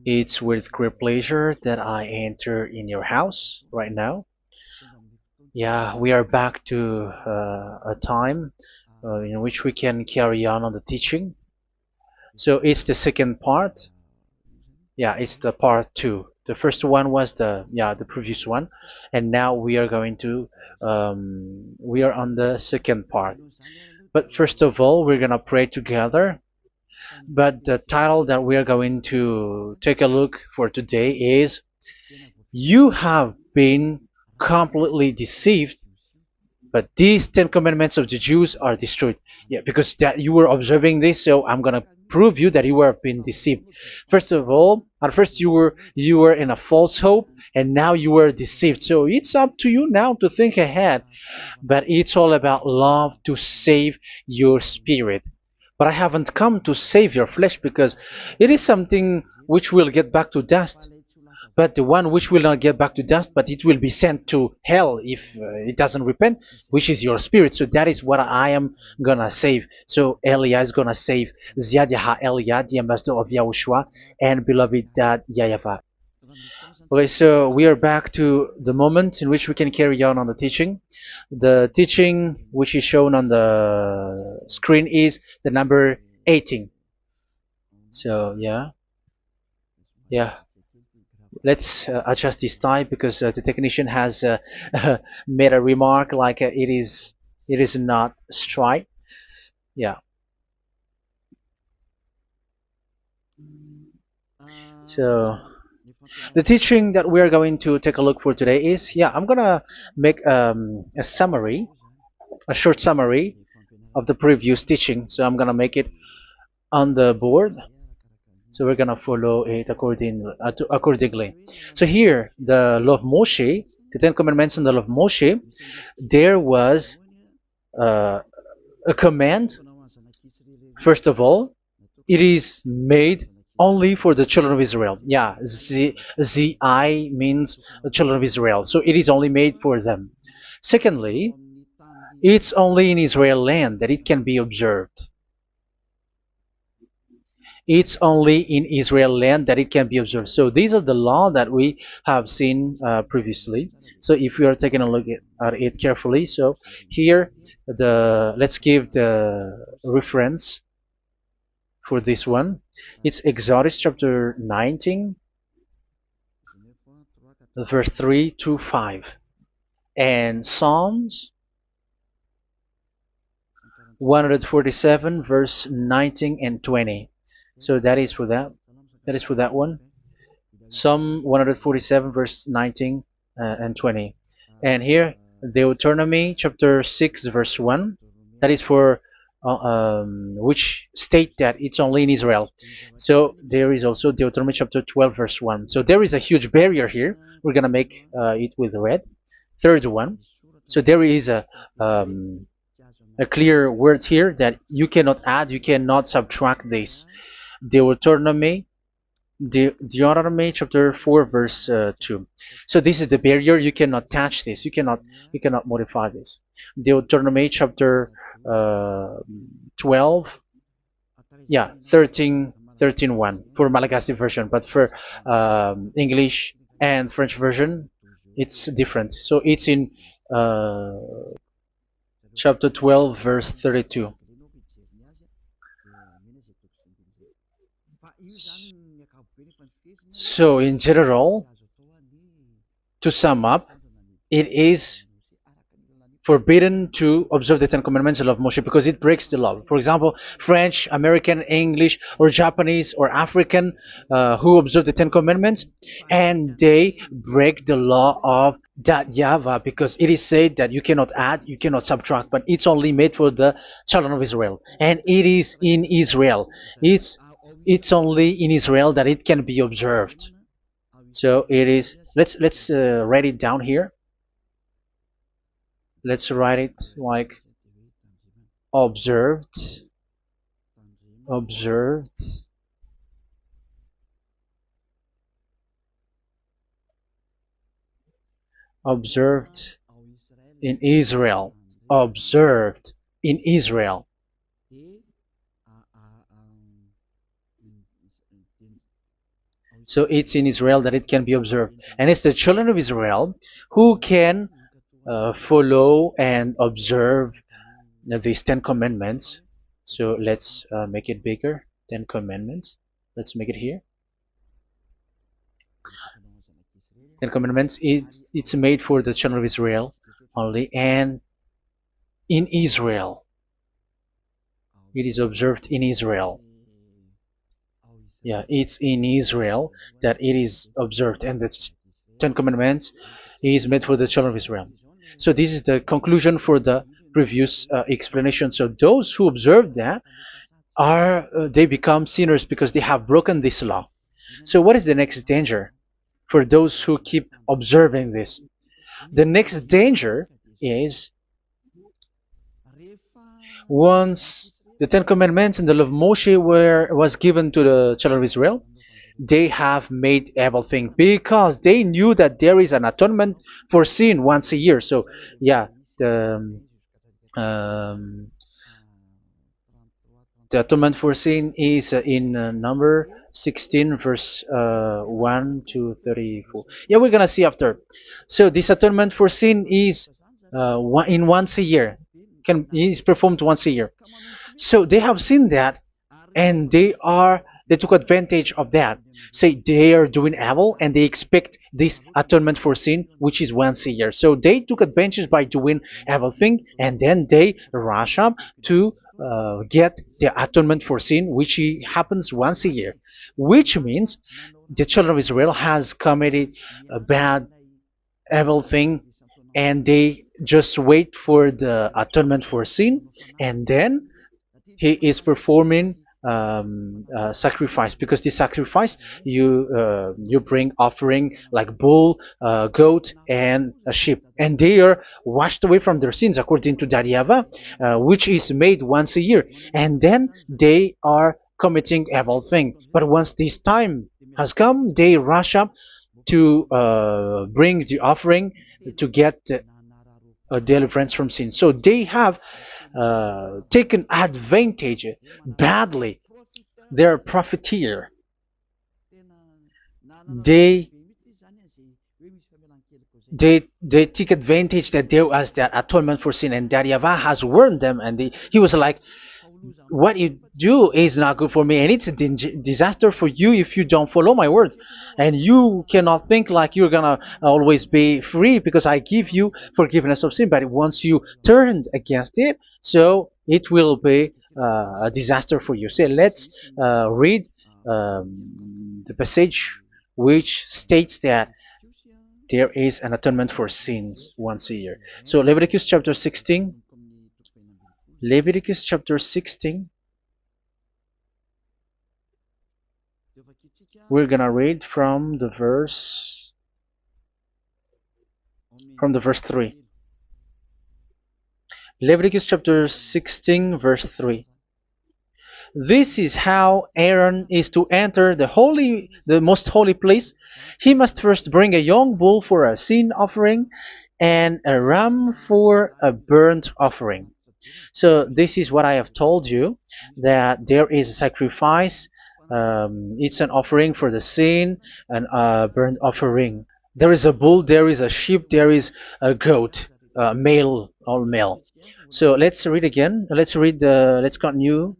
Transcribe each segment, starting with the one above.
It's with great pleasure that I enter in your house right now. Yeah, we are back to a time in which we can carry on the teaching. So it's the second part. Yeah, it's the part two. The first one was the previous one, and now we are going to we are on the second part. But first of all, we're gonna pray together. But the title that we are going to take a look for today is "You have been completely deceived, but these Ten Commandments of the Jews are destroyed." Yeah, because that you were observing this, so I'm gonna prove you that you were being deceived. First of all, at first you were in a false hope, and now you were deceived. So it's up to you now to think ahead. But it's all about love to save your spirit. But I haven't come to save your flesh because it is something which will get back to dust. But the one which will not get back to dust, but it will be sent to hell if it doesn't repent, which is your spirit. So that is what I am gonna save. So Elia is gonna save Ziadiha Elia, the ambassador of Yahushua, and beloved dad YAHVAH. Okay, so we are back to the moment in which we can carry on the teaching. The teaching which is shown on the screen is the number 18. So yeah, let's adjust this time because the technician has made a remark like it is not straight. Yeah. So the teaching that we are going to take a look for today is, I'm gonna make a summary, a short summary of the previous teaching. So I'm gonna make it on the board. So we're gonna follow it accordingly. So here, the law of Moshe, the Ten Commandments and the law of Moshe, there was uh, a command. First of all, it is made only for the children of Israel. Yeah, Z I means the children of Israel. So it is only made for them. Secondly, it's only in Israel land that it can be observed. It's only in Israel land that it can be observed. So these are the law that we have seen previously. So if we are taking a look at it carefully, so here let's give the reference for this one. It's Exodus chapter 19, verse 3 to 5, and Psalms 147, verse 19 and 20. So that is for that. That is for that one. Psalm 147, verse 19 and 20. And here, Deuteronomy chapter 6, verse 1. That is for which state that it's only in Israel. So there is also Deuteronomy chapter 12, verse 1. So there is a huge barrier here. We're going to make it with red. Third one. So there is a clear word here that you cannot add, you cannot subtract this. Deuteronomy chapter 4, verse 2. So this is the barrier. You cannot touch this. You cannot modify this. Deuteronomy chapter 12, 13:1 for Malagasy version, but for English and French version, it's different. So it's in chapter 12, verse 32. So in general, to sum up, it is forbidden to observe the Ten Commandments of Moshe because it breaks the law. For example, French, American, English, or Japanese or African who observe the Ten Commandments and they break the law of that YAHVAH because it is said that you cannot add, you cannot subtract, but it's only made for the children of Israel, and it is in Israel. It's only in Israel that it can be observed. So it is. Let's write it down here. Let's write it like observed, observed, observed in Israel, observed in Israel. So it's in Israel that it can be observed. And it's the children of Israel who can follow and observe these 10 commandments. So let's make it bigger. 10 commandments. Let's make it here. 10 commandments. It's made for the children of Israel only, and in Israel. It is observed in Israel. Yeah, it's in Israel that it is observed, and the 10 commandments is made for the children of Israel. So this is the conclusion for the previous explanation. So those who observe that are they become sinners because they have broken this law. So what is the next danger for those who keep observing this? The next danger is once the Ten Commandments and the law of Moshe was given to the children of Israel, they have made everything because they knew that there is an atonement for sin once a year. So yeah, um, the atonement for sin is in number 16 verse 1 to 34. Yeah, we're gonna see after. So this atonement for sin is once a year, is performed once a year. So they have seen that, and they took advantage of that. Say they are doing evil and they expect this atonement for sin, which is once a year. So they took advantage by doing evil thing, and then they rush up to get the atonement for sin, which happens once a year, which means the children of Israel has committed a bad evil thing, and they just wait for the atonement for sin, and then he is performing sacrifice, because this sacrifice you bring offering like bull, goat, and a sheep, and they are washed away from their sins according to that YAHVAH, which is made once a year, and then they are committing evil thing. But once this time has come, they rush up to bring the offering to get deliverance from sin. So they have taken advantage badly. They're profiteer. They they take advantage that there was that atonement for sin, and that YAHVAH has warned them, and he was like, what you do is not good for me, and it's a disaster for you if you don't follow my words, and you cannot think like you're gonna always be free because I give you forgiveness of sin, but once you turned against it, so it will be a disaster for you. So let's read the passage which states that there is an atonement for sins once a year. So Leviticus chapter 16. Leviticus chapter 16. We're gonna read from the verse 3. Leviticus chapter 16 verse 3. This is how Aaron is to enter the most holy place. He must first bring a young bull for a sin offering and a ram for a burnt offering. So this is what I have told you, that there is a sacrifice. It's an offering for the sin, and a burnt offering. There is a bull, there is a sheep, there is a goat, male, all male. So let's read again. Let's continue.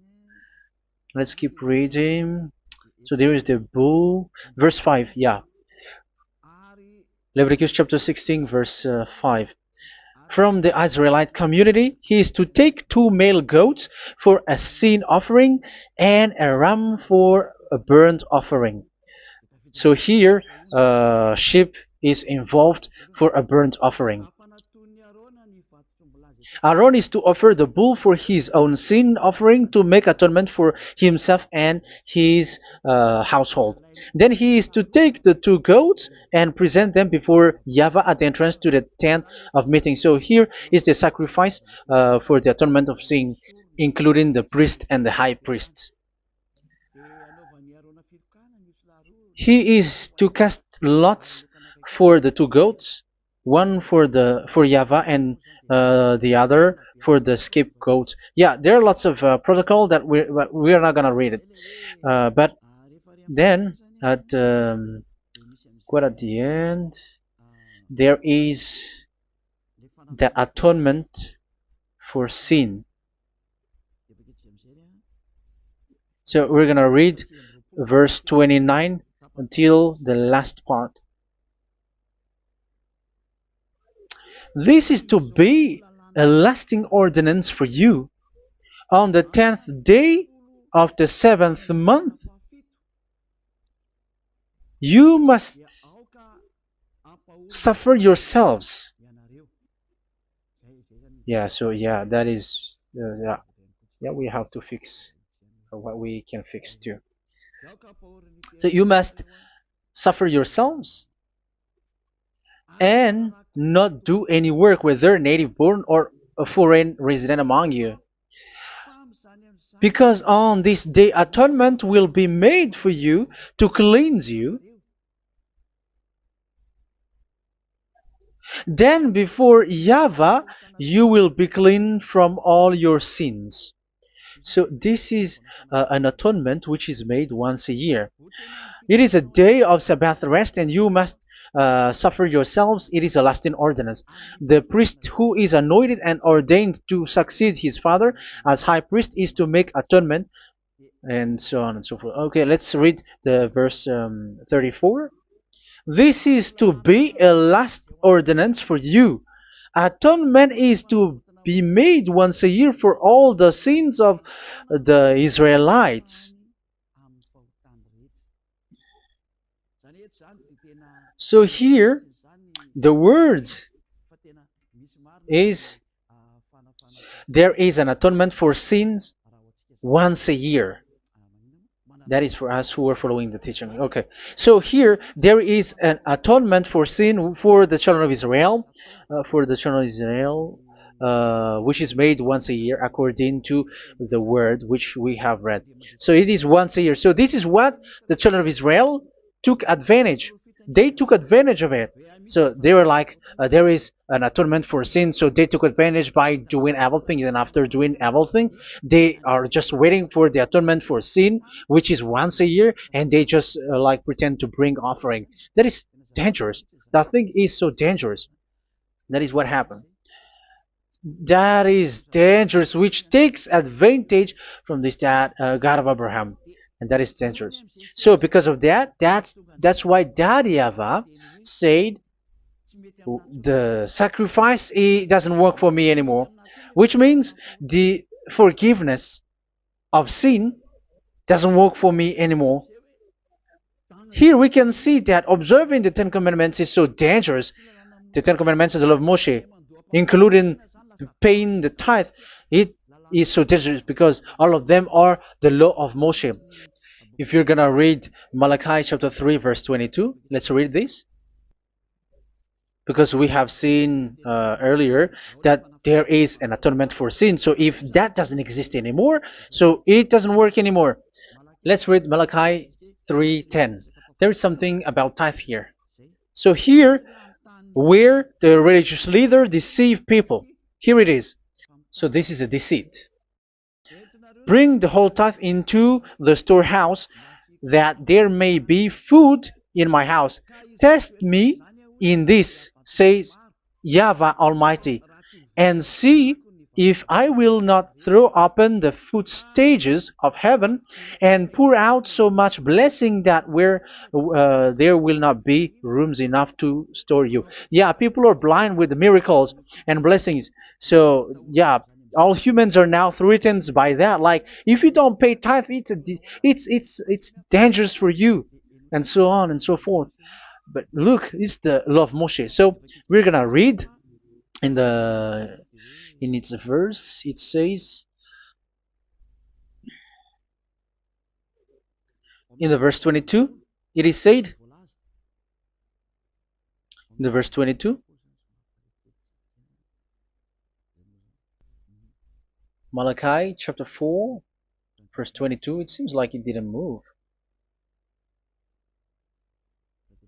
Let's keep reading. So there is the bull, verse 5. Yeah, Leviticus chapter 16 verse 5. From the Israelite community, he is to take 2 male goats for a sin offering and a ram for a burnt offering. So here, sheep is involved for a burnt offering. Aaron is to offer the bull for his own sin offering to make atonement for himself and his household. Then he is to take the 2 goats and present them before YAHVAH at the entrance to the tent of meeting. So here is the sacrifice for the atonement of sin, including the priest and the high priest. He is to cast lots for the 2 goats, one for YAHVAH and the other for the scapegoat. Yeah, there are lots of protocol that we are not gonna read it, but then at quite at the end, there is the atonement for sin. So we're gonna read verse 29 until the last part. This is to be a lasting ordinance for you. On the 10th day of the 7th month, you must suffer yourselves. Yeah, so yeah, that is, yeah, we have to fix what we can fix too. So you must suffer yourselves and not do any work, whether native born or a foreign resident among you. Because on this day atonement will be made for you to cleanse you. Then before YAHVAH you will be clean from all your sins. So this is an atonement which is made once a year. It is a day of Sabbath rest, and you must suffer yourselves. It is a lasting ordinance. The priest who is anointed and ordained to succeed his father as high priest is to make atonement, and so on and so forth. Okay, let's read the verse 34. This is to be a last ordinance for you. Atonement is to be made once a year for all the sins of the Israelites. So here, the words is there is an atonement for sins once a year. That is for us who are following the teaching. Okay, so here there is an atonement for sin for the children of Israel, which is made once a year according to the word which we have read. So it is once a year. So this is what the children of Israel took advantage. They took advantage of it. So they were like, there is an atonement for sin, so they took advantage by doing evil things, and after doing evil things, they are just waiting for the atonement for sin, which is once a year, and they just like pretend to bring offering. That is dangerous. That thing is so dangerous. That is what happened. That is dangerous, which takes advantage from this God of Abraham, and that is dangerous. So because of that, that's why YAHVAH said the sacrifice, it doesn't work for me anymore, which means the forgiveness of sin doesn't work for me anymore. Here we can see that observing the Ten Commandments is so dangerous. The Ten Commandments of the law of Moshe, including paying the tithe, it is so dangerous because all of them are the law of Moshe. If you're gonna read Malachi chapter 3 verse 22, let's read this. Because we have seen earlier that there is an atonement for sin. So if that doesn't exist anymore, so it doesn't work anymore. Let's read Malachi 3:10. There is something about tithe here. So here, where the religious leader deceive people, here it is. So this is a deceit. Bring the whole tithe into the storehouse, that there may be food in my house. Test me in this, says YAHVAH Almighty, and see if I will not throw open the food stages of heaven and pour out so much blessing that where there will not be rooms enough to store you. Yeah, people are blind with the miracles and blessings. So yeah, all humans are now threatened by that. Like, if you don't pay tithe, it's dangerous for you, and so on and so forth. But look, it's the law of Moshe. So we're gonna read in its verse. It says in the verse 22, it is said in the verse 22, Malachi chapter 4 verse 22. It seems like it didn't move.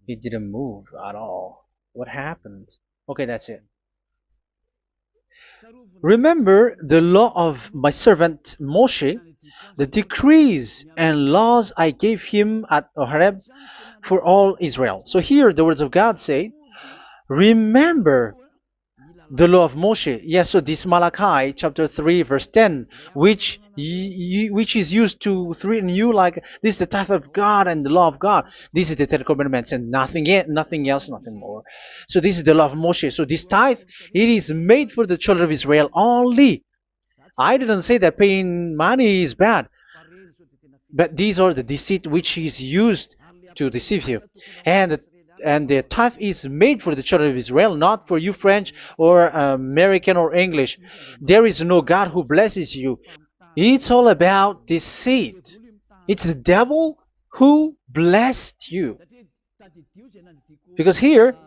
It didn't move at all. What happened? Okay, that's it. Remember the law of my servant Moshe, the decrees and laws I gave him at Horeb for all Israel. So here the words of God say, remember the law of Moshe. Yes, so this Malachi chapter 3 verse 10, which is used to threaten you like this is the tithe of God and the law of God. This is the Ten Commandments and nothing yet, nothing else, nothing more. So this is the law of Moshe. So this tithe, it is made for the children of Israel only. I didn't say that paying money is bad, but these are the deceit which is used to deceive you. And the tithe is made for the children of Israel, not for you French or American or English. There is no God who blesses you. It's all about deceit. It's the devil who blessed you. Because here,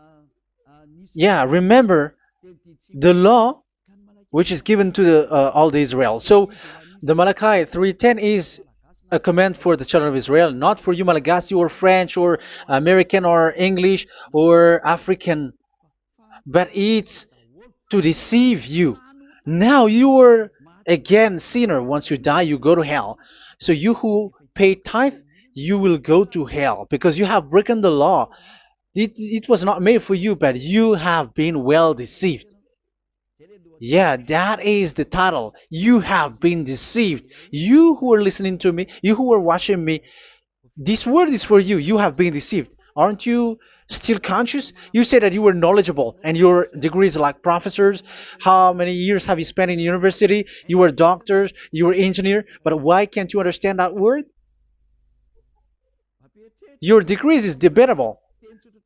yeah, remember the law which is given to all the Israel. So the Malachi 3:10 is a command for the children of Israel, not for you Malagasy or French or American or English or African, but it's to deceive you. Now you are again sinner. Once you die, you go to hell. So you who pay tithe, you will go to hell because you have broken the law. It was not made for you, but you have been well deceived. Yeah, that is the title. You have been deceived. You who are listening to me, you who are watching me, this word is for you. You have been deceived. Aren't you still conscious? You say that you were knowledgeable and your degrees like professors. How many years have you spent in university? You were doctors, you were engineer, but why can't you understand that word? Your degrees is debatable.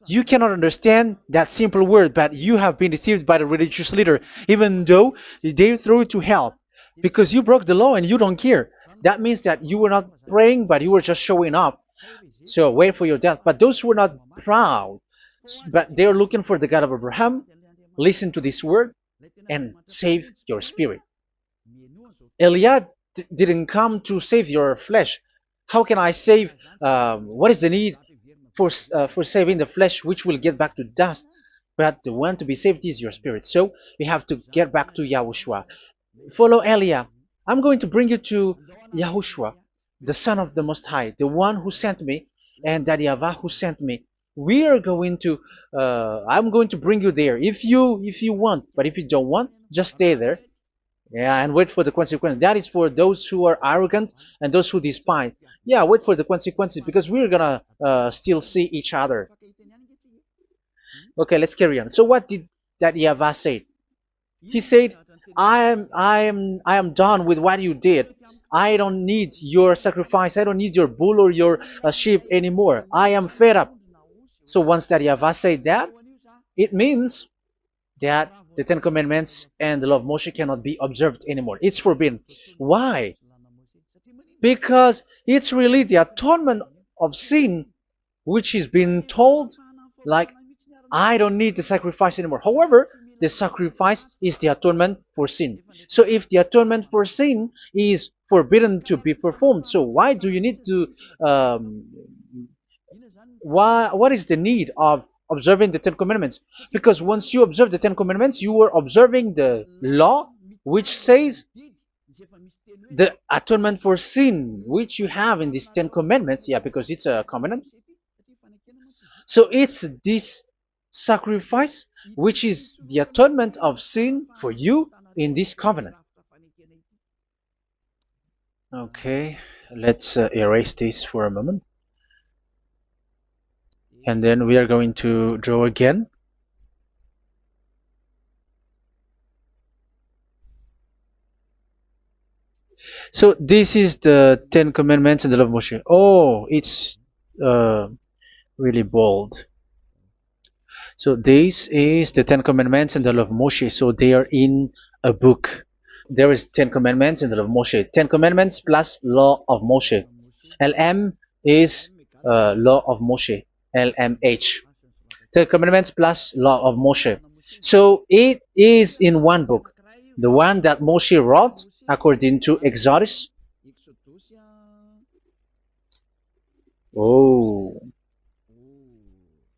You cannot understand that simple word, but you have been deceived by the religious leader, even though they throw you to hell because you broke the law and you don't care. That means that you were not praying, but you were just showing up. So wait for your death. But those who are not proud, but they are looking for the God of Abraham, listen to this word and save your spirit. Eliah didn't come to save your flesh. How can I save? What is the need for saving the flesh, which will get back to dust? But the one to be saved is your spirit. So we have to get back to YAHOSHUAH. Follow Eliah. I'm going to bring you to YAHOSHUAH, the Son of the Most High, the one who sent me, and that YAHVAH who sent me. We are going to. I'm going to bring you there if you want, but if you don't want, just stay there. Yeah, and wait for the consequences. That is for those who are arrogant and those who despise. Yeah, wait for the consequences because we're gonna still see each other. Okay, let's carry on. So what did that YAHVAH say? He said, I am done with what you did. I don't need your sacrifice. I don't need your bull or your sheep anymore. I am fed up. So once that YAHVAH said that, it means that the Ten Commandments and the law of Moshe cannot be observed anymore. It's forbidden. Why? Because it's really the atonement of sin which is being told, like, I don't need the sacrifice anymore. However, the sacrifice is the atonement for sin. So if the atonement for sin is forbidden to be performed, so why do you need to what is the need of observing the Ten Commandments? Because once you observe the Ten Commandments, you are observing the law which says the atonement for sin which you have in these Ten Commandments. Yeah, because it's a covenant. So it's this sacrifice which is the atonement of sin for you in this covenant. Okay, let's erase this for a moment. And then we are going to draw again. So this is the Ten Commandments and the law of Moshe. Oh, it's really bold. So this is the Ten Commandments and the law of Moshe. So they are in a book. There is Ten Commandments and the law of Moshe. Ten Commandments plus law of Moshe. LM is law of Moshe. LMH. Ten Commandments plus law of Moshe. So it is in one book. The one that Moshe wrote according to Exodus. Oh,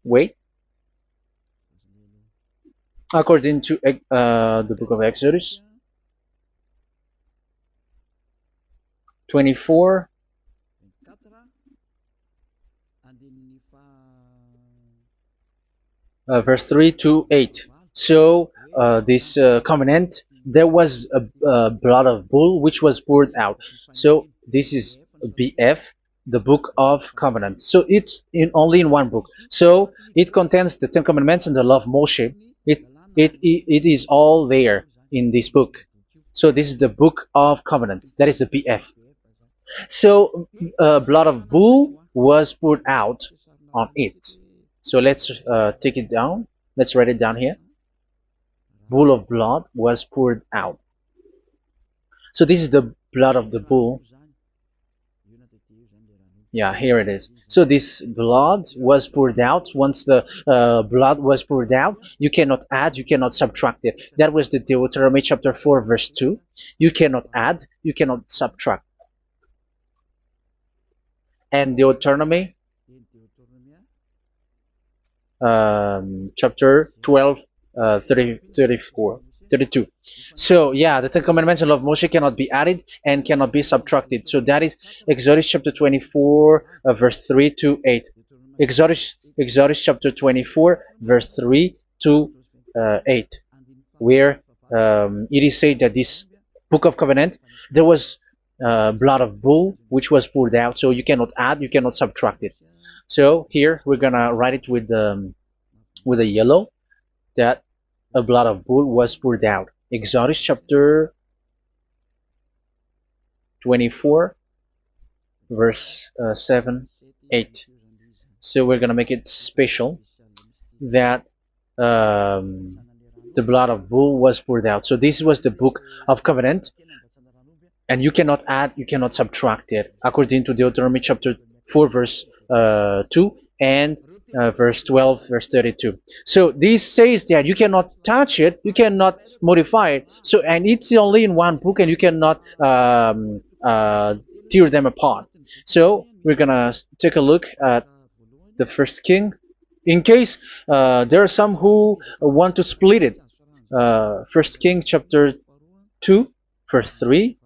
wait. According to the book of Exodus. 24, verse 3 to 8. So this covenant, there was a blood of bull which was poured out. So this is BF, the book of covenant. So it's only in one book. So it contains the Ten Commandments and the law of Moshe. It is all there in this book. So this is the book of covenant. That is the BF. So blood of bull was poured out on it. So let's take it down. Let's write it down here. Bull of blood was poured out. So this is the blood of the bull. Yeah, here it is. So this blood was poured out. Once the blood was poured out, you cannot add, you cannot subtract it. That was the Deuteronomy chapter 4, verse 2. You cannot add, you cannot subtract. And Deuteronomy chapter 12, 32. So yeah, the Ten Commandments and law of Moshe cannot be added and cannot be subtracted. So that is Exodus chapter 24, verse 3 to 8. Exodus chapter 24, verse 3 to 8, where it is said that this book of covenant, there was blood of bull which was poured out. So you cannot add, you cannot subtract it. So here we're gonna write it with a yellow, that a blood of bull was poured out. Exodus chapter 24, verse 7, 8. So we're gonna make it special that the blood of bull was poured out. So this was the book of covenant, and you cannot add, you cannot subtract it, according to Deuteronomy chapter 4, verse 2 and verse 12, verse 32. So this says that you cannot touch it, you cannot modify it. So, and it's only in one book, and you cannot tear them apart. So we're gonna take a look at the first king, in case there are some who want to split it. First King chapter 2, verse 3.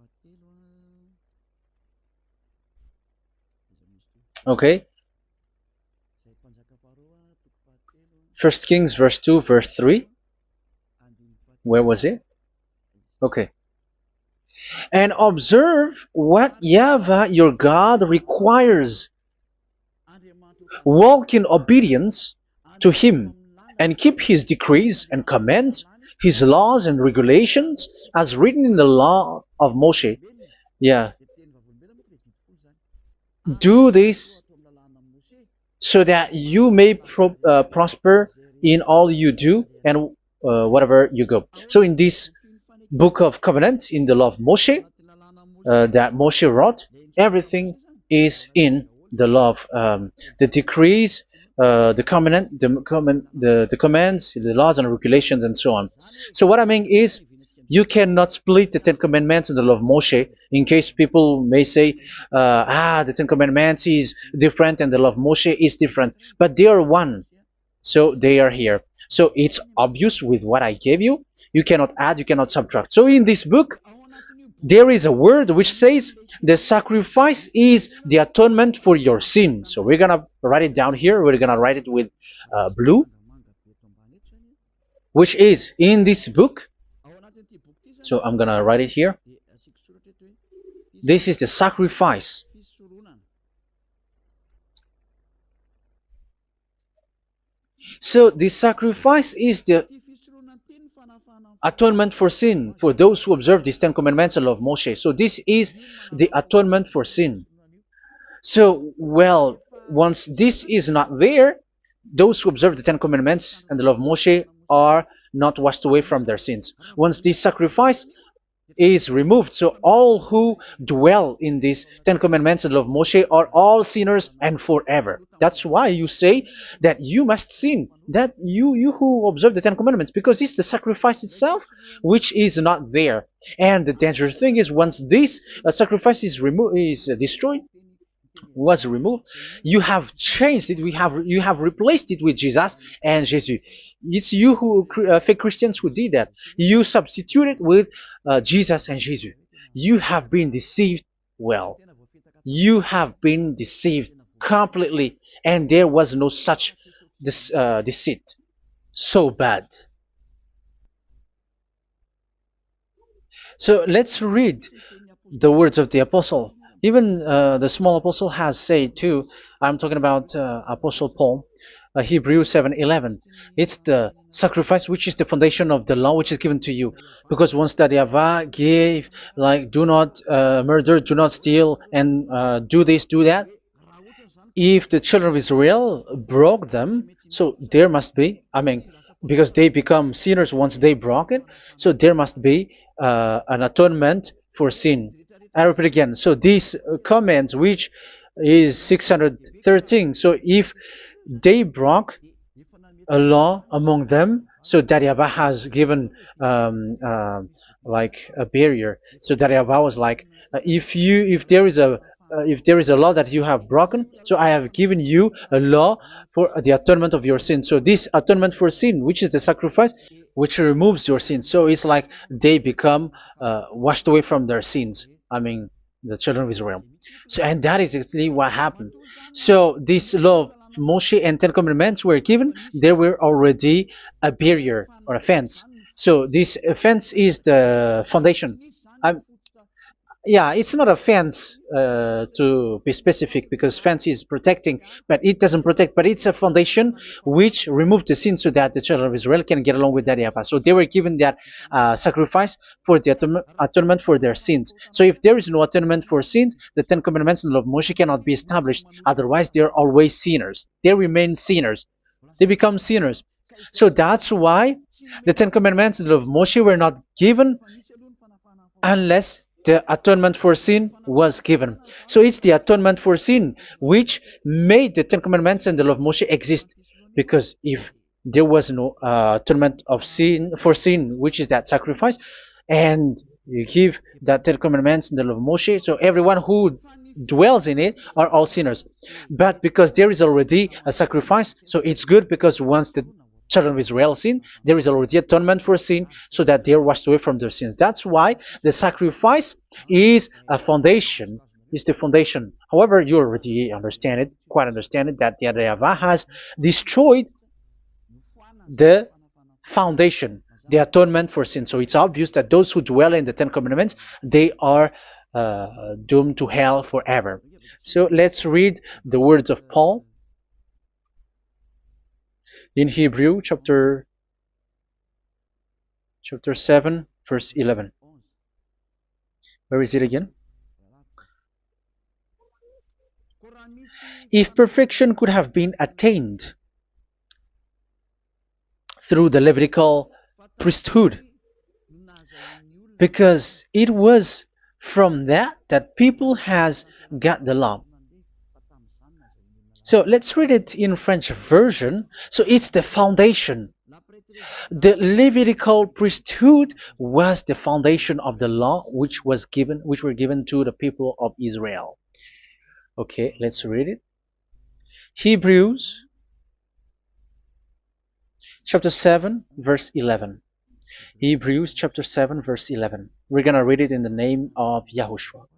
Okay. First Kings verse 2, verse 3. Where was it? Okay. And observe what YAHVAH your God requires. Walk in obedience to Him, and keep His decrees and commands, His laws and regulations, as written in the law of Moshe. Yeah. Do this so that you may prosper in all you do and whatever you go. So in this book of covenant, in the law of Moshe, that Moshe wrote, everything is in the law of the decrees, the covenant, the commands, the laws and regulations, and so on. So what I mean is, you cannot split the Ten Commandments and the law of Moshe, in case people may say, the Ten Commandments is different and the law of Moshe is different, but they are one. So they are here. So it's obvious with what I gave you. You cannot add, you cannot subtract. So in this book, there is a word which says the sacrifice is the atonement for your sin. So we're gonna write it down here. We're gonna write it with blue, which is in this book. So I'm gonna write it here. This is the sacrifice. So the sacrifice is the atonement for sin, for those who observe these Ten Commandments and law of Moshe. So this is the atonement for sin. So, well, once this is not there, those who observe the Ten Commandments and the law of Moshe are not washed away from their sins. Once this sacrifice is removed, so all who dwell in these Ten Commandments and law of Moshe are all sinners and forever. That's why you say that you must sin, that you who observe the Ten Commandments, because it's the sacrifice itself which is not there. And the dangerous thing is, once this sacrifice is removed, is destroyed, was removed, you have changed it. You have replaced it with Jesus and Jesus. It's you who fake Christians who did that. You substituted with Jesus and Jesus. You have been deceived well. You have been deceived completely, and there was no such deceit. So bad. So let's read the words of the apostle. Even the small apostle has said too. I'm talking about Apostle Paul, Hebrews 7:11. It's the sacrifice which is the foundation of the law which is given to you. Because once that Yahweh gave, like, do not murder, do not steal, and do this, do that. If the children of Israel broke them, so there must be, I mean, because they become sinners once they broke it, so there must be an atonement for sin. I repeat again. So these comments, which is 613, so if they broke a law among them, so that Yahweh has given like a barrier. So that Yahweh was like, if there is a law that you have broken, so I have given you a law for the atonement of your sin. So this atonement for sin, which is the sacrifice, which removes your sins. So it's like they become washed away from their sins. I mean, the children of Israel. So, and that is exactly what happened. So this law of Moshe and Ten Commandments were given. There were already a barrier or a fence. So this fence is the foundation. I, yeah, it's not a fence to be specific, because fence is protecting, but it doesn't protect. But it's a foundation which removed the sin so that the children of Israel can get along with that Yahweh. So they were given that sacrifice for the atonement for their sins. So if there is no atonement for sins, the Ten Commandments and the law of Moshe cannot be established. Otherwise, they are always sinners. They remain sinners. They become sinners. So that's why the Ten Commandments and the law of Moshe were not given unless the atonement for sin was given. So it's the atonement for sin which made the Ten Commandments and the law of Moshe exist. Because if there was no atonement of sin for sin, which is that sacrifice, and you give that Ten Commandments and the law of Moshe, so everyone who dwells in it are all sinners. But because there is already a sacrifice, so it's good, because once the children of Israel sin, there is already atonement for sin, so that they are washed away from their sins. That's why the sacrifice is a foundation, is the foundation. However, you already understand it, quite understand it, that the YAHVAH has destroyed the foundation, the atonement for sin. So it's obvious that those who dwell in the Ten Commandments, they are doomed to hell forever. So let's read the words of Paul in Hebrew chapter 7 verse 11. Where is it again? If perfection could have been attained through the Levitical priesthood, because it was from that people has got the law. So let's read it in French version. So it's the foundation. The Levitical priesthood was the foundation of the law which were given to the people of Israel. Okay, let's read it. Hebrews chapter 7 verse 11. Hebrews chapter 7 verse 11. We're going to read it in the name of YAHOSHUAH.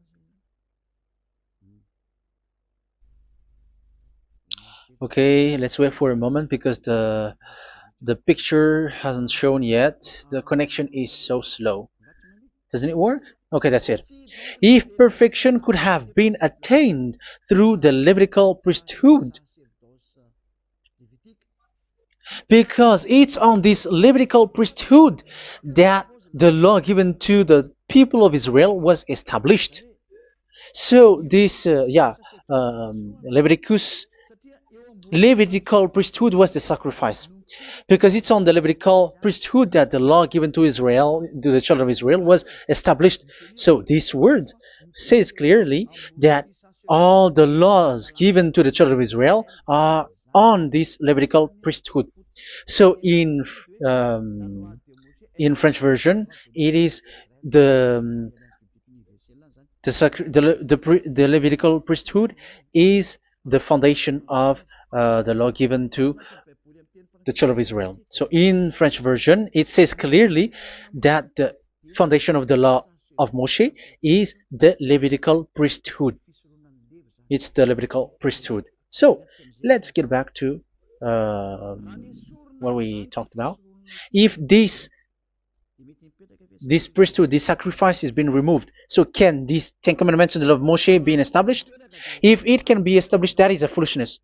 Okay, let's wait for a moment, because the picture hasn't shown yet. The connection is so slow. Doesn't it work? Okay, that's it. If perfection could have been attained through the Levitical priesthood, because it's on this Levitical priesthood that the law given to the people of Israel was established. So this Levitical priesthood was the sacrifice, because it's on the Levitical priesthood that the law given to Israel, to the children of Israel, was established. So this word says clearly that all the laws given to the children of Israel are on this Levitical priesthood. So in French version, it is the Levitical priesthood is the foundation of the law given to the children of Israel. So in French version, it says clearly that the foundation of the law of Moshe is the Levitical priesthood. It's the Levitical priesthood. So let's get back to what we talked about. If this priesthood, this sacrifice is being removed, so can these Ten Commandments and the law of Moshe being established? If it can be established, that is a foolishness.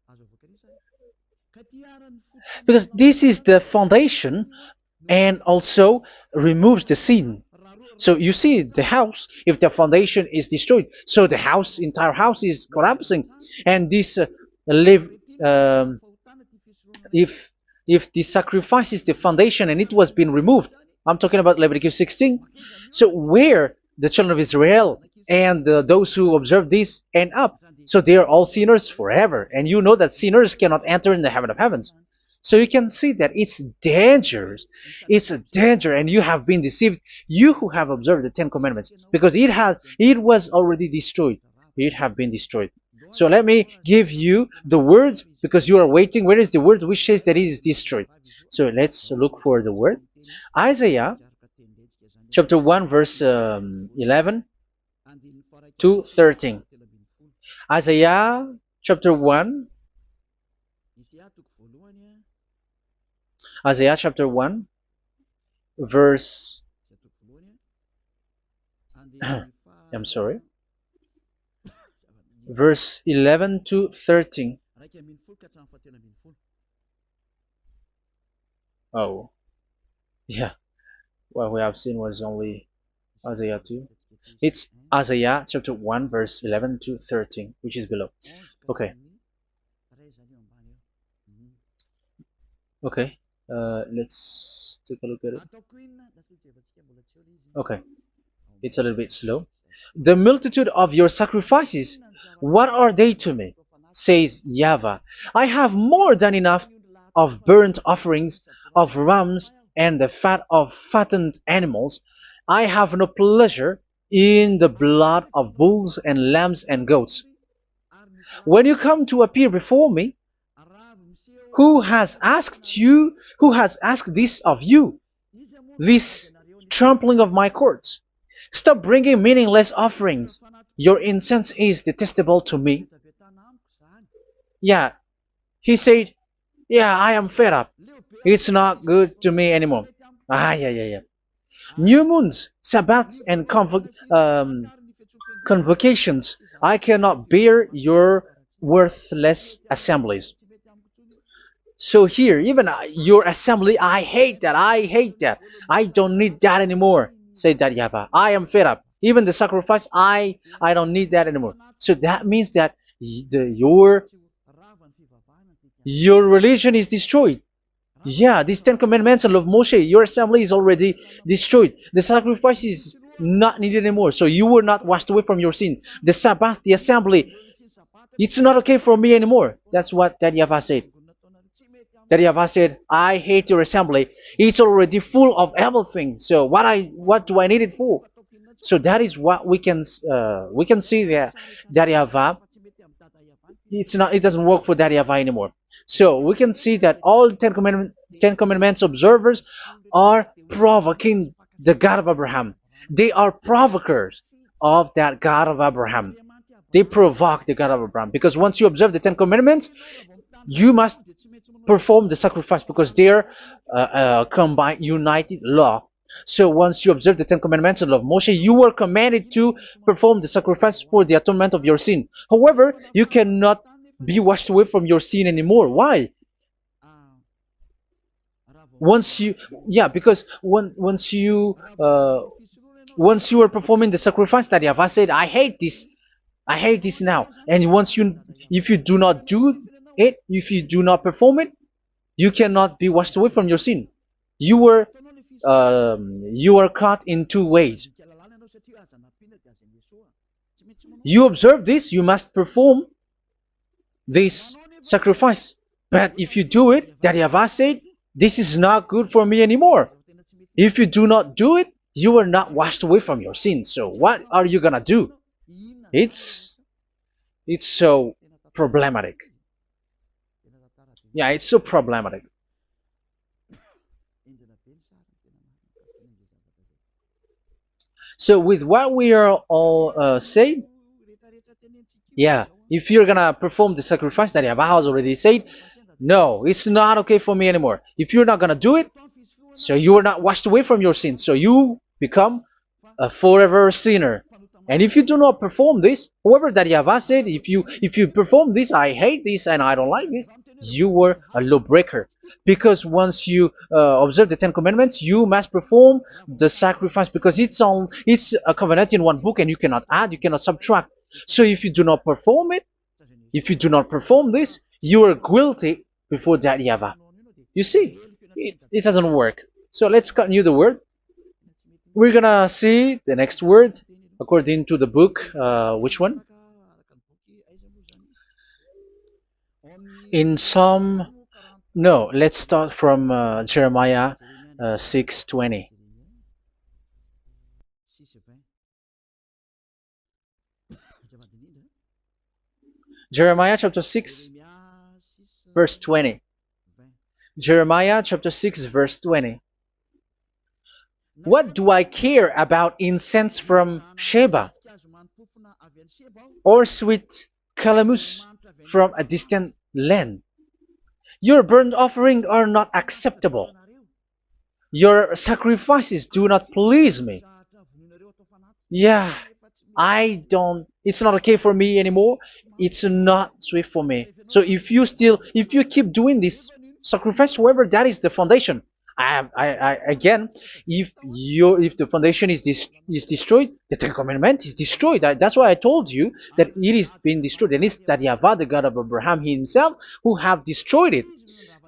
Because this is the foundation and also removes the sin. So you see the house, if the foundation is destroyed, so the house, entire house is collapsing. And this live, um, if the sacrifice is the foundation and it was being removed, I'm talking about Leviticus 16. So where the children of Israel and those who observe this end up, so they are all sinners forever. And you know that sinners cannot enter in the heaven of heavens. So you can see that it's dangerous. It's a danger, and you have been deceived. You who have observed the Ten Commandments, because it was already destroyed. It have been destroyed. So let me give you the words, because you are waiting. Where is the word which says that it is destroyed? So let's look for the word. Isaiah chapter 1 verse 11 to 13. Isaiah chapter 1. Isaiah chapter 1 verse I'm sorry, verse 11 to 13. Oh, yeah, what we have seen was only Isaiah 2. It's Isaiah chapter 1 verse 11 to 13, which is below. Okay. Okay. Let's take a look at it. Okay. It's a little bit slow. The multitude of your sacrifices, what are they to me? Says YAHVAH. I have more than enough of burnt offerings, of rams, and the fat of fattened animals. I have no pleasure in the blood of bulls and lambs and goats. When you come to appear before me, who has asked this of you, this trampling of my courts? Stop bringing meaningless offerings. Your incense is detestable to me. Yeah, he said, yeah, I am fed up. It's not good to me anymore. Yeah. New moons, Sabbaths, and convocations. I cannot bear your worthless assemblies. So here, even your assembly, I hate that. I hate that. I don't need that anymore. Say that, YAHVAH. I am fed up. Even the sacrifice, I don't need that anymore. So that means that your religion is destroyed. Yeah, these Ten Commandments of Moshe, your assembly is already destroyed. The sacrifice is not needed anymore. So you were not washed away from your sin. The Sabbath, the assembly, it's not okay for me anymore. That's what that YAHVAH said. That YAHVAH said, I hate your assembly. It's already full of everything. So what do I need it for? So that is what we can see there. That YAHVAH, it doesn't work for that YAHVAH anymore. So we can see that all Ten Commandments observers are provoking the God of Abraham. They are provokers of that God of Abraham. They provoke the God of Abraham, because once you observe the Ten Commandments, you must perform the sacrifice, because they're combined, united law. So once you observe the Ten Commandments and love Moshe, you were commanded to perform the sacrifice for the atonement of your sin. However, you cannot be washed away from your sin anymore. Why? Once you, yeah, because once you are performing the sacrifice, that YAHVAH said, I hate this now. And if you do not do it, if you do not perform it, you cannot be washed away from your sin. You are caught in two ways. You observe this, you must perform this sacrifice. But if you do it, that YAHVAH said, this is not good for me anymore. If you do not do it, you are not washed away from your sin. So what are you gonna do? It's so problematic. Yeah, it's so problematic. So with what we are all saying, yeah, if you're gonna perform the sacrifice that YAHVAH has already said, no, it's not okay for me anymore. If you're not gonna do it, so you are not washed away from your sins, so you become a forever sinner. And if you do not perform this, however that YAHVAH said, if you perform this, I hate this and I don't like this, you were a lawbreaker. Because once you observe the Ten Commandments, you must perform the sacrifice, because it's a covenant in one book, and you cannot add, you cannot subtract. So if you do not perform it, if you do not perform this, you are guilty before that YAHVAH. You see, it doesn't work. So let's continue the word. We're gonna see the next word according to the book. Which one? In Psalm. No, let's start from Jeremiah 6:20. Jeremiah chapter 6, verse 20. Jeremiah chapter 6, verse 20. What do I care about incense from Sheba, or sweet calamus from a distant land? Your burnt offerings are not acceptable. Your sacrifices do not please me. Yeah, it's not okay for me anymore. It's not sweet for me. So if you keep doing this sacrifice, however, that is the foundation. Again, if the foundation is destroyed, the Ten Commandment is destroyed. That's why I told you that it is being destroyed, and it's that YAHVAH, the God of Abraham himself, who have destroyed it.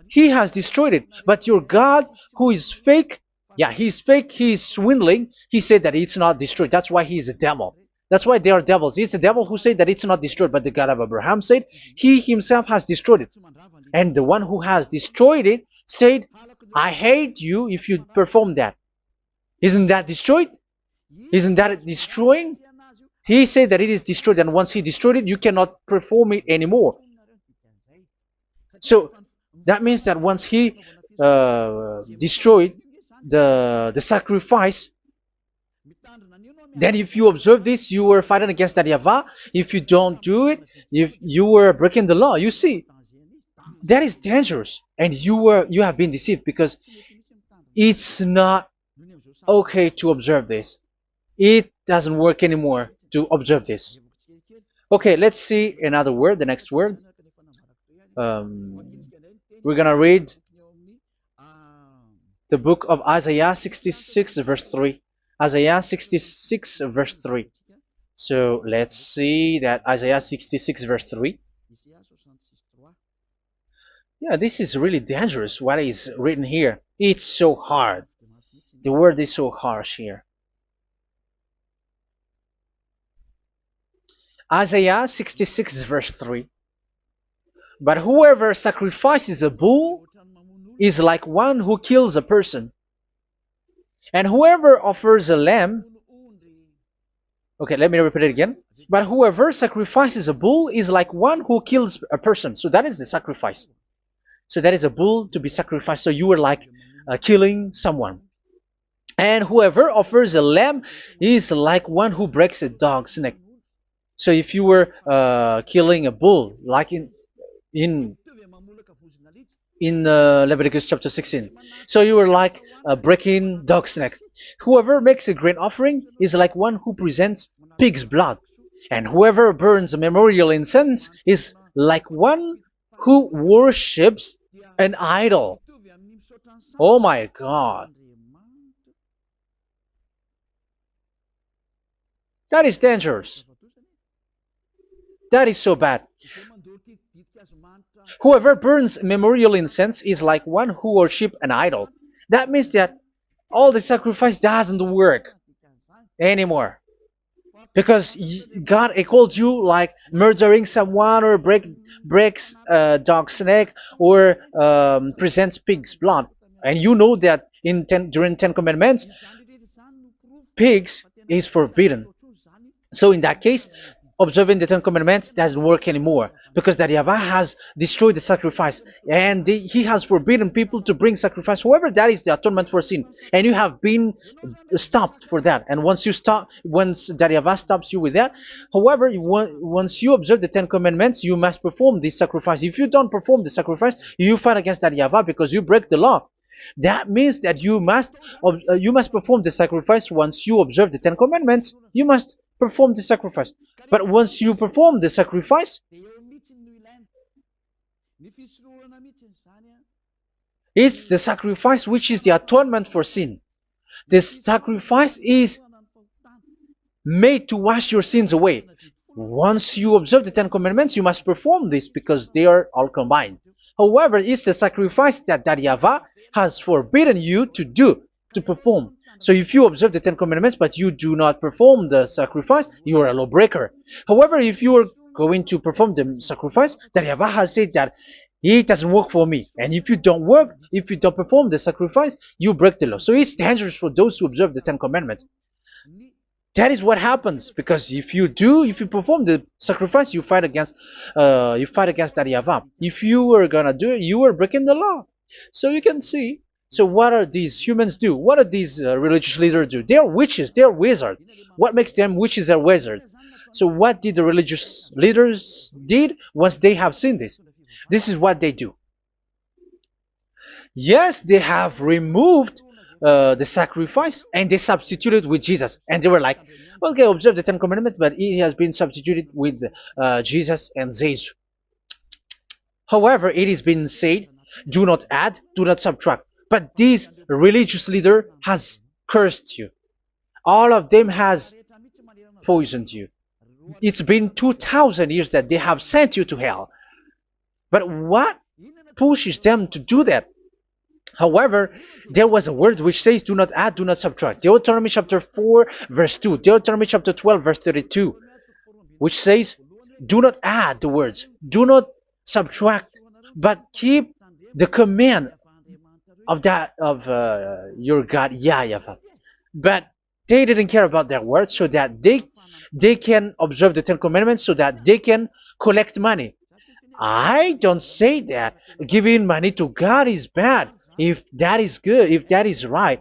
He has destroyed it. But your God, who is fake, yeah, he's fake, he's swindling. He said that it's not destroyed. That's why he is a devil. That's why they are devils. It's the devil who said that it's not destroyed, but the God of Abraham said he himself has destroyed it. And the one who has destroyed it said, I hate you if you perform that. Isn't that destroyed? Isn't that destroying? He said that it is destroyed, and once he destroyed it, you cannot perform it anymore. So that means that once he destroyed the sacrifice, then if you observe this, you were fighting against that YAHVAH. If you don't do it, if you were breaking the law, you see, that is dangerous, and you have been deceived, because it's not okay to observe this. It doesn't work anymore to observe this. Okay, let's see another word, the next word. We're gonna read the book of Isaiah 66 verse 3. Isaiah 66 verse 3. So let's see that Isaiah 66 verse 3. Yeah, this is really dangerous what is written here. It's so hard. The word is so harsh here. Isaiah 66 verse 3. But whoever sacrifices a bull is like one who kills a person. And whoever offers a lamb... Okay, let me repeat it again. But whoever sacrifices a bull is like one who kills a person. So that is the sacrifice. So that is a bull to be sacrificed. So you were like killing someone. And whoever offers a lamb is like one who breaks a dog's neck. So if you were killing a bull, like in Leviticus chapter 16, so you were like breaking dog's neck. Whoever makes a grain offering is like one who presents pig's blood. And whoever burns a memorial incense is like one who worships an idol. Oh my God. That is dangerous. That is so bad. Whoever burns memorial incense is like one who worships an idol. That means that all the sacrifice doesn't work anymore. Because God calls you like murdering someone, or breaks a dog's neck, or presents pig's blood. And you know that during 10 Commandments, pigs is forbidden. So in that case, observing the Ten Commandments doesn't work anymore because that Yahweh has destroyed the sacrifice and he has forbidden people to bring sacrifice. However, that is the atonement for sin, and you have been stopped for that. And once that Yahweh stops you with that, however, once you observe the Ten Commandments, you must perform this sacrifice. If you don't perform the sacrifice, you fight against that Yahweh because you break the law. That means that you must perform the sacrifice. Once you observe the Ten Commandments, you must perform the sacrifice. But once you perform the sacrifice, it's the sacrifice which is the atonement for sin. This sacrifice is made to wash your sins away. Once you observe the Ten Commandments, you must perform this because they are all combined. However, it's the sacrifice that Yahweh has forbidden you to perform. So if you observe the Ten Commandments but you do not perform the sacrifice, you are a lawbreaker. However, if you are going to perform the sacrifice, that Yahweh has said that it doesn't work for me. And if you don't perform the sacrifice, you break the law. So it's dangerous for those who observe the Ten Commandments. That is what happens, because if you perform the sacrifice, you fight against that Yahweh. If you were gonna do it, you are breaking the law. So you can see. So what are these humans do? What are these religious leaders do? They are witches. They are wizards. What makes them witches and wizards? So what did the religious leaders did once they have seen this? This is what they do. Yes, they have removed the sacrifice and they substituted with Jesus, and they were like, okay, observe the Ten Commandments, but it has been substituted with Jesus and Jesus. However, it is been said, do not add, do not subtract. But this religious leader has cursed you. All of them has poisoned you. It's been 2,000 years that they have sent you to hell. But what pushes them to do that? However, there was a word which says, do not add, do not subtract. Deuteronomy chapter 4, verse 2. Deuteronomy chapter 12, verse 32. Which says, do not add the words. Do not subtract. But keep the command of your God, Yahweh. But they didn't care about their words, so that they can observe the Ten Commandments, so that they can collect money. I don't say that giving money to God is bad. If that is good, if that is right,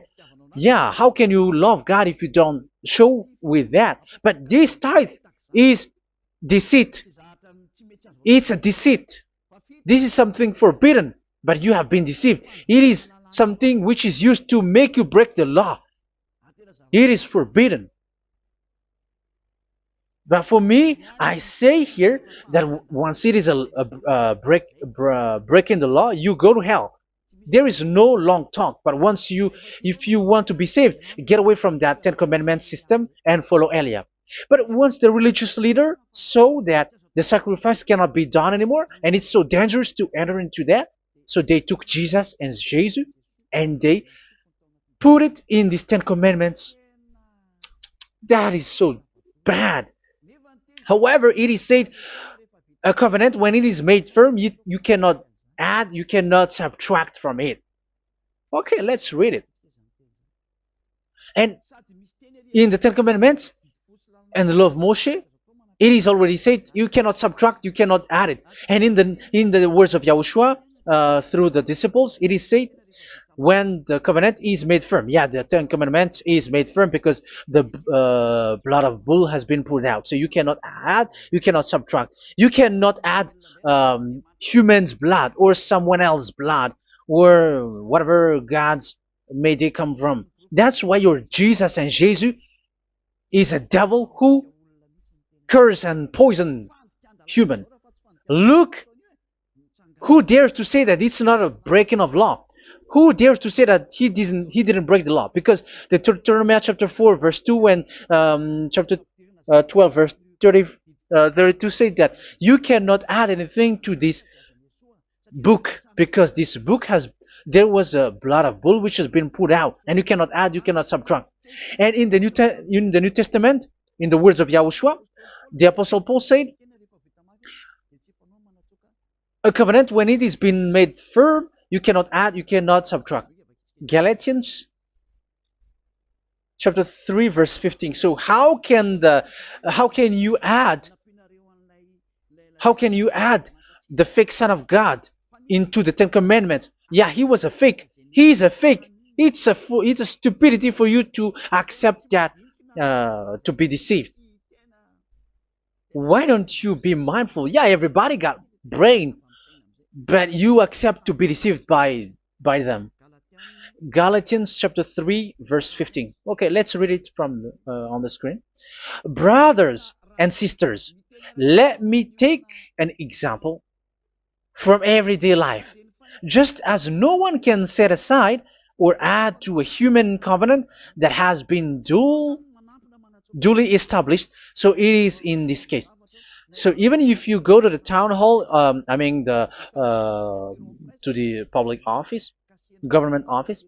yeah, how can you love God if you don't show with that? But this tithe is deceit. It's a deceit. This is something forbidden, but you have been deceived. It is something which is used to make you break the law. It is forbidden. But for me, I say here that once it is breaking the law, you go to hell. There is no long talk. But if you want to be saved, get away from that Ten Commandments system and follow Eliab. But once the religious leader saw that the sacrifice cannot be done anymore, and it's so dangerous to enter into that, so they took Jesus and Jesus and they put it in these Ten Commandments. That is so bad. However, it is said, a covenant, when it is made firm, you cannot add, you cannot subtract from it. Okay, let's read it. And in the Ten Commandments and the law of Moshe, it is already said you cannot subtract, you cannot add it. And in the words of YAHOSHUAH through the disciples, it is said, when the covenant is made firm. Yeah, the Ten Commandments is made firm because the blood of bull has been poured out. So you cannot add, you cannot subtract. You cannot add human's blood or someone else's blood or whatever gods may they come from. That's why your Jesus and Jesus is a devil who curse and poison human. Look, who dares to say that it's not a breaking of law? Who dares to say that he didn't break the law? Because the Deuteronomy chapter 4 verse 2 and chapter 12 verse 32 say that you cannot add anything to this book, because this book there was a blood of bull which has been put out, and you cannot add, you cannot subtract. And in the New Testament, in the words of YAHOSHUAH, the Apostle Paul said, a covenant, when it is been made firm, you cannot add, you cannot subtract. Galatians chapter 3 verse 15. So how can you add How can you add the fake Son of God into the Ten Commandments? Yeah, he was a fake. He is a fake. It's a stupidity for you to accept that, to be deceived. Why don't you be mindful? Yeah, everybody got brain, but you accept to be deceived by them. Galatians chapter 3 verse 15. Okay, let's read it from on the screen. Brothers and sisters, let me take an example from everyday life. Just as no one can set aside or add to a human covenant that has been duly established, so it is in this case. So even if you go to the town hall, I mean to the public office, government office,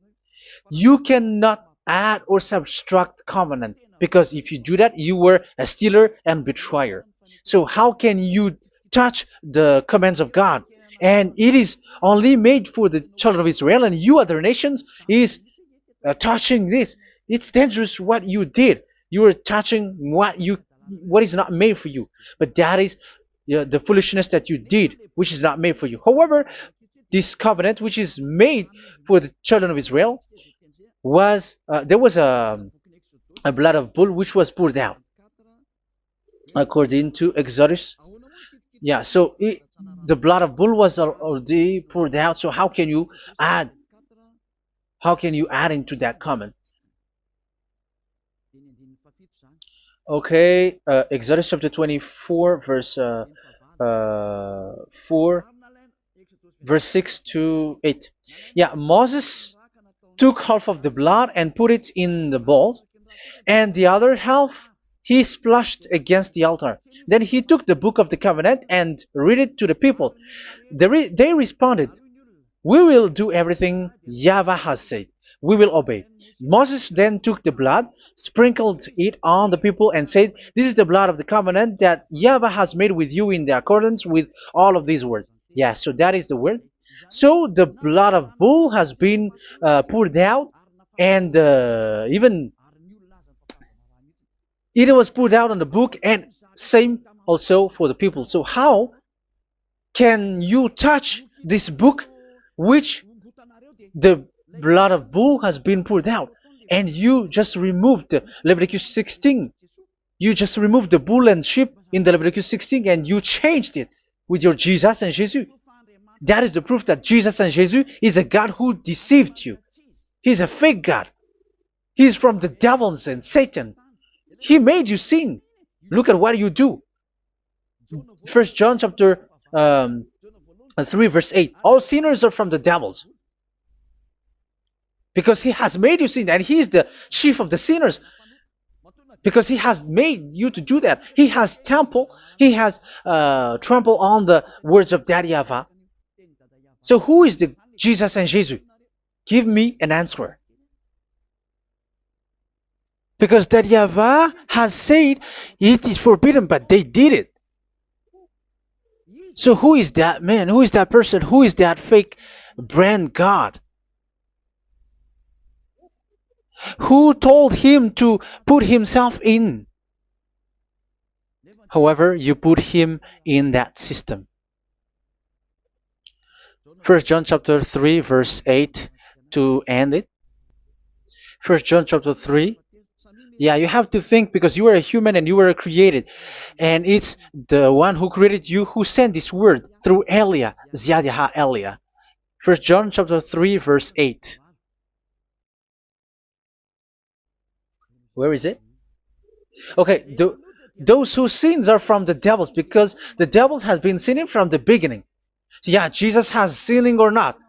you cannot add or subtract covenant, because if you do that, you were a stealer and betrayer. So how can you touch the commands of God? And it is only made for the children of Israel, and you other nations is touching this. It's dangerous what you did. You are touching what is not made for you. But that is, yeah, the foolishness that you did, which is not made for you. However, this covenant, which is made for the children of Israel, was there was a blood of bull which was poured out according to Exodus. Yeah, so the blood of bull was already poured out. So add how can you add into that comment? Okay, Exodus chapter 24 verse 4, verse 6 to 8. Yeah, Moses took half of the blood and put it in the bowl, and the other half he splashed against the altar. Then he took the book of the covenant and read it to the people. They responded, "We will do everything YAHVAH has said. We will obey." Moses then took the blood, sprinkled it on the people, and said, "This is the blood of the covenant that YAHVAH has made with you in the accordance with all of these words." Yeah, so that is the word. So the blood of bull has been poured out, and even it was poured out on the book, and same also for the people. So how can you touch this book which the blood of bull has been poured out, and you just removed Leviticus 16? You just removed the bull and sheep in the Leviticus 16, and you changed it with your Jesus and Jesus. That is the proof that Jesus and Jesus is a God who deceived you. He's a fake God. He's from the devils and Satan. He made you sin. Look at what you do. First John chapter 3 verse 8. All sinners are from the devils, because he has made you sin, and he is the chief of the sinners, because he has made you to do that. He has trampled on the words of Daddy Ava. So who is the Jesus and Jesus? Give me an answer. Because Daddy Ava has said it is forbidden, but they did it. So who is that man? Who is that person? Who is that fake brand God? Who told him to put himself in? However, you put him in that system. First John chapter 3 verse 8 to end it. First John chapter 3. Yeah, you have to think, because you are a human and you were created. And it's the one who created you who sent this word through Elia, Ziadiha Elia. First John chapter 3 verse 8. Where is it? Okay, those whose sins are from the devils, because the devils has been sinning from the beginning. Yeah, Jesus has sinning or not?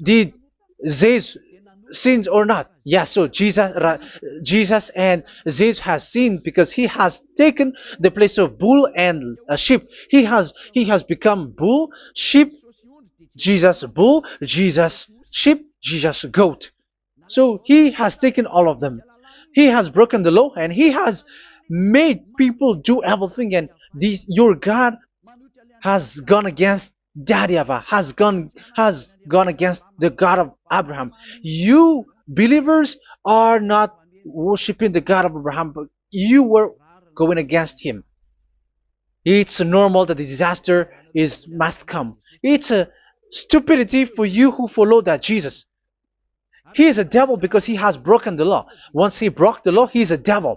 Did Zeus sins or not? Yeah, so Jesus and Zeus has sinned, because he has taken the place of bull and a sheep. He has become bull, sheep, Jesus bull, Jesus sheep, Jesus goat. So he has taken all of them. He has broken the law, and he has made people do everything. And your God has gone against Dadiava, has gone against the God of Abraham. You believers are not worshiping the God of Abraham, but you were going against him. It's normal that the disaster is must come. It's a stupidity for you who follow that Jesus. He is a devil because he has broken the law. Once he broke the law, he is a devil.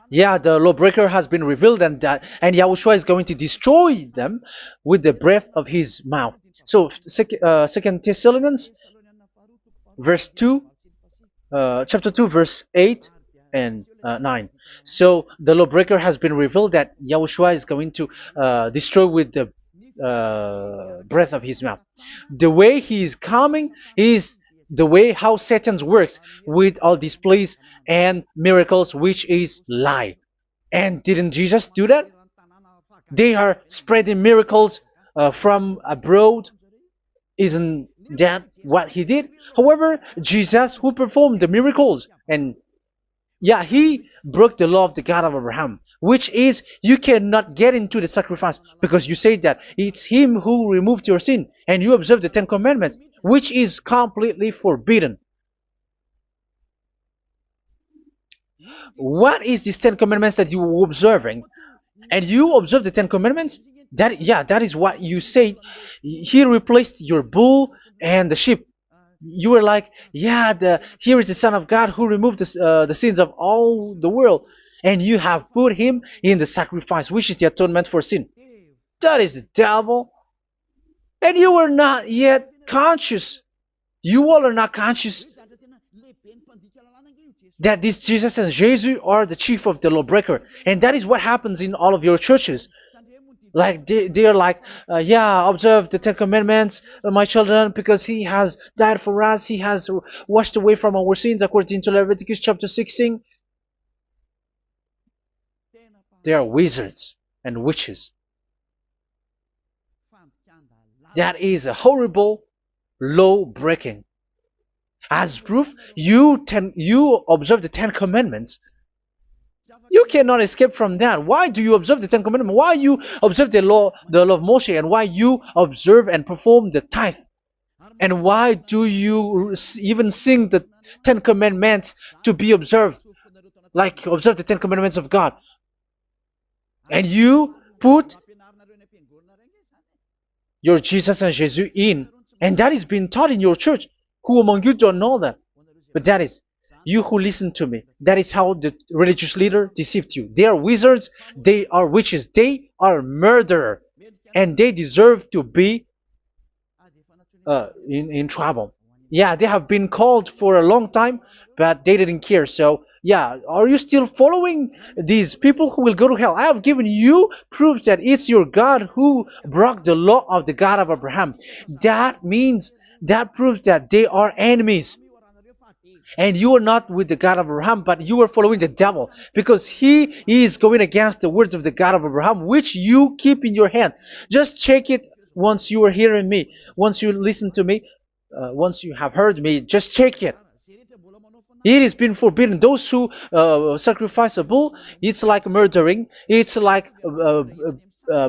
Yeah, the lawbreaker has been revealed, and Yahushua is going to destroy them with the breath of his mouth. So, Second Thessalonians, verse 2, chapter 2, verse 8 and 9. So the lawbreaker has been revealed that Yahushua is going to destroy with the breath of his mouth. The way he is coming is the way how Satan works with all displays and miracles, which is lie. And didn't Jesus do that? They are spreading miracles from abroad. Isn't that what he did? However, Jesus, who performed the miracles, and yeah, he broke the law of the God of Abraham, which is you cannot get into the sacrifice because you say that it's him who removed your sin and you observe the Ten Commandments, which is completely forbidden. What is these Ten Commandments that you were observing? And you observe the Ten Commandments? That is what you said. He replaced your bull and the sheep. You were like, yeah, here is the Son of God who removed the sins of all the world, and you have put him in the sacrifice, which is the atonement for sin. That is the devil. And you are not yet conscious. You all are not conscious that this Jesus and Jesus are the chief of the lawbreaker. And that is what happens in all of your churches. Like they are like, yeah, observe the Ten Commandments, my children, because he has died for us. He has washed away from our sins according to Leviticus chapter 16. They are wizards and witches. That is a horrible law breaking. As proof, you observe the Ten Commandments. You cannot escape from that. Why do you observe the Ten Commandments? Why you observe the law of Moshe, and why you observe and perform the tithe? And why do you even sing the Ten Commandments to be observed? Like observe the Ten Commandments of God. And you put your Jesus and Jesus in. And that is being taught in your church. Who among you don't know that? But that is you who listen to me. That is how the religious leader deceived you. They are wizards. They are witches. They are murderers. And they deserve to be in trouble. Yeah, they have been called for a long time, but they didn't care. So, yeah, are you still following these people who will go to hell? I have given you proof that it's your God who broke the law of the God of Abraham. That proves that they are enemies. And you are not with the God of Abraham, but you are following the devil, because he is going against the words of the God of Abraham, which you keep in your hand. Just check it once you are hearing me, once you listen to me, once you have heard me, just check it. It has been forbidden. Those who sacrifice a bull, it's like murdering, it's like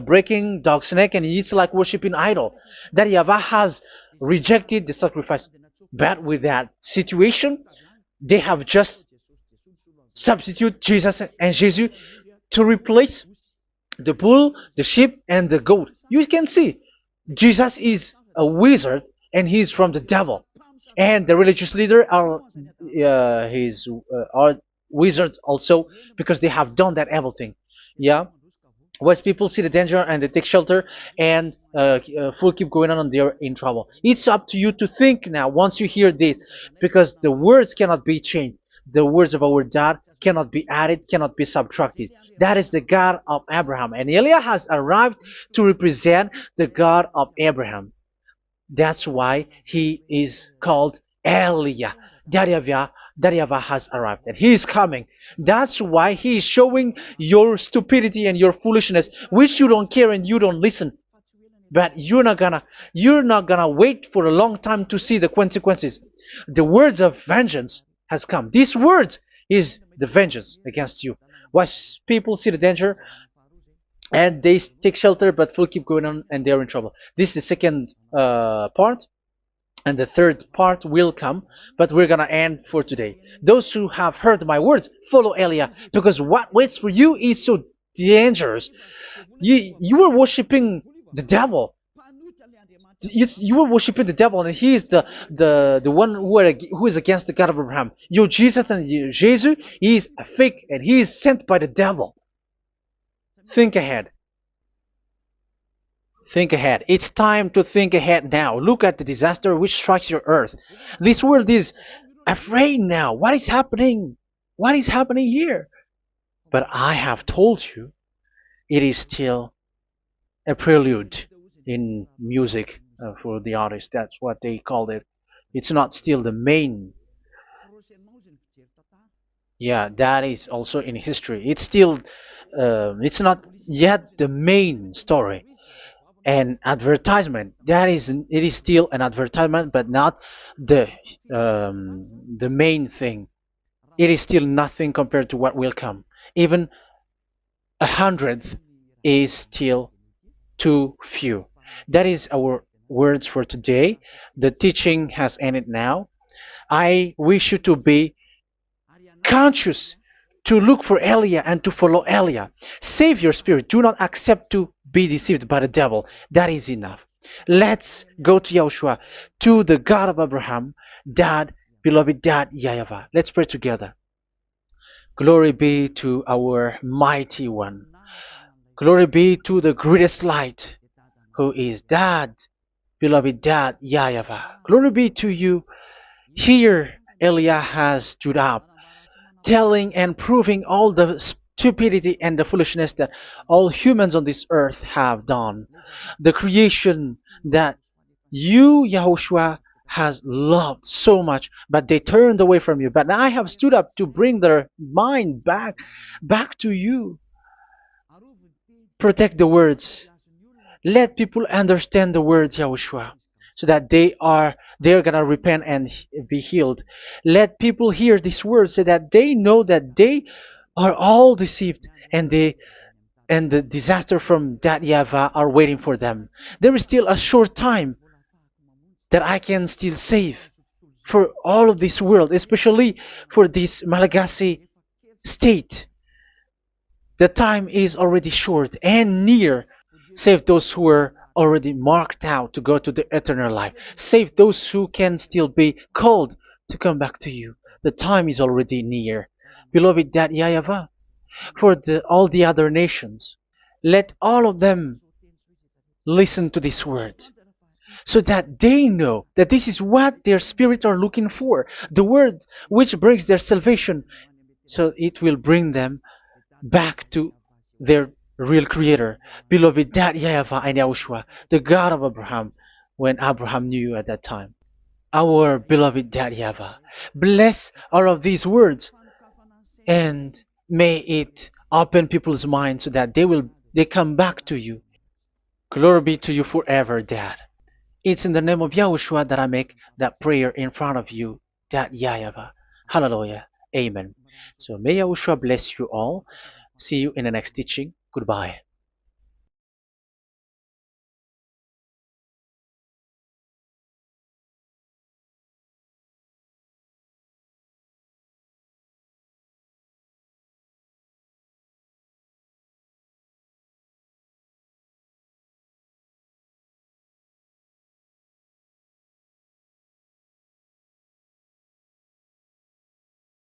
breaking dog's neck, and it's like worshiping idol. That YAHVAH has rejected the sacrifice. But with that situation, they have just substitute Jesus and Jesus to replace the bull, the sheep, and the goat. You can see Jesus is a wizard and he's from the devil. And the religious leader are wizards also, because they have done that evil thing. Yeah. Once people see the danger and they take shelter and full keep going on, and they're in trouble. It's up to you to think now once you hear this, because the words cannot be changed. The words of our God cannot be added, cannot be subtracted. That is the God of Abraham. And Eliah has arrived to represent the God of Abraham. That's why he is called Eliah. YAHVAH has arrived and he is coming. That's why he is showing your stupidity and your foolishness, which you don't care and you don't listen. But you're not gonna wait for a long time to see the consequences. The words of vengeance has come. These words is the vengeance against you. Once people see the danger and they take shelter, but will keep going on and they're in trouble. This is the second part. And the third part will come, but we're gonna end for today. Those who have heard my words, follow Eliah, because what waits for you is so dangerous. You were worshiping the devil. You were worshiping the devil, and he is the one who is against the God of Abraham. Your Jesus and your Jesus, he is a fake, and he is sent by the devil. Think ahead. Think ahead. It's time to think ahead now. Look at the disaster which strikes your earth. This world is afraid now. What is happening? What is happening here? But I have told you, it is still a prelude in music for the artist. That's what they called it. It's not still the main. Yeah, that is also in history. It's still, it's not yet the main story. And advertisement, that is, it is still an advertisement, but not the the main thing. It is still nothing compared to what will come. Even a hundredth is still too few. That is our words for today. The teaching has ended now. I wish you to be conscious, to look for Elia and to follow Elia. Save your spirit. Do not accept to be deceived by the devil. That is enough. Let's go to Yahushua, to the God of Abraham, Dad, beloved Dad, YAHVAH. Let's pray together. Glory be to our mighty one. Glory be to the greatest light, who is Dad, beloved Dad, YAHVAH. Glory be to you. Here, Elia has stood up, telling and proving all the stupidity and the foolishness that all humans on this earth have done. The creation that you, Yahushua, has loved so much, but they turned away from you. But I have stood up to bring their mind back to you. Protect the words. Let people understand the words, Yahushua, so that they're gonna repent and be healed. Let people hear these words so that they know that they are all deceived, and the disaster from that YAHVAH are waiting for them. There is still a short time that I can still save for all of this world, especially for this Malagasy state. The time is already short and near. Save those who were already marked out to go to the eternal life. Save those who can still be called to come back to you. The time is already near. Beloved Dad YAHVAH, for all the other nations, let all of them listen to this word, so that they know that this is what their spirits are looking for, the word which brings their salvation, so it will bring them back to their real creator, beloved Dad YAHVAH and Yahushua, the God of Abraham, when Abraham knew you at that time. Our beloved Dad YAHVAH, bless all of these words, and may it open people's minds so that they come back to you. Glory be to you forever, Dad. It's in the name of Yahushua that I make that prayer in front of you, Dad YAHVAH. Hallelujah. Amen. So may Yahushua bless you all. See you in the next teaching. Goodbye.